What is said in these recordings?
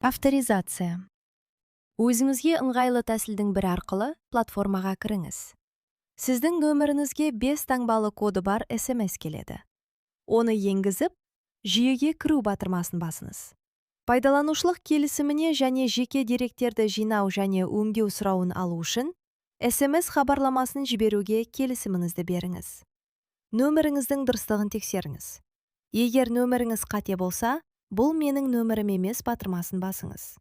Авторизация. Өзіңізге ыңғайлы тәсілдің бірі арқылы платформаға кіріңіз. Сіздің нөміріңізге 5 таңбалы коды бар SMS келеді. Оны енгізіп, жүйеге кіру батырмасын басыңыз. Пайдаланушылық келісіміне және жеке деректерді жинау және өңдеу сұрауын алу үшін SMS хабарламасын жіберуге келісіміңізді беріңіз. Нөміріңіздің дұрыстығын тексеріңіз. Егер нөміріңіз қате болса, бұл менің нөмірім емес батырмасын басыңыз.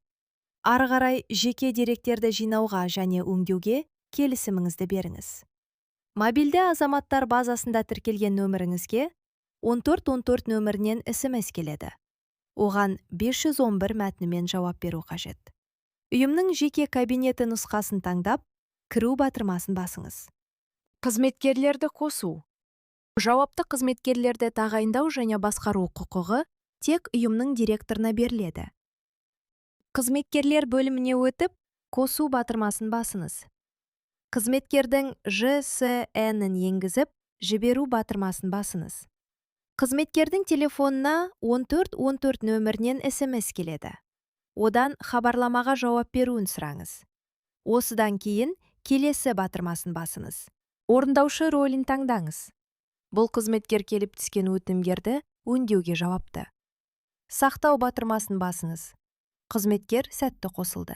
Ары қарай жеке деректерді жинауға және өңдеуге келісіміңізді беріңіз. Мобильді азаматтар базасында тіркелген нөміріңізге 1414 нөмірінен SMS келеді. Оған 511 мәтінімен жауап беру қажет. Ұйымның жеке кабинеті нұсқасын таңдап, кіру батырмасын басыңыз. Қызметкерлерді қосу. Жауапты қызметкерлерді тағайындау және басқару құқығы тек ұйымның директорына беріледі. Қызметкерлер бөліміне өтіп, қосу батырмасын басыңыз. Қызметкердің ЖСН-ін енгізіп, жіберу батырмасын басыңыз. Қызметкердің телефонына 1414 нөмірінен SMS келеді. Одан хабарламаға жауап беруін сұраңыз. Осыдан кейін келесі батырмасын басыңыз. Орындаушы рөлін таңдаңыз. Бұл қызметкер келіп түскен өтінімдерді өңдеуге жауапты. Сақтау батырмасын басыңыз. Қызметкер сәтті қосылды.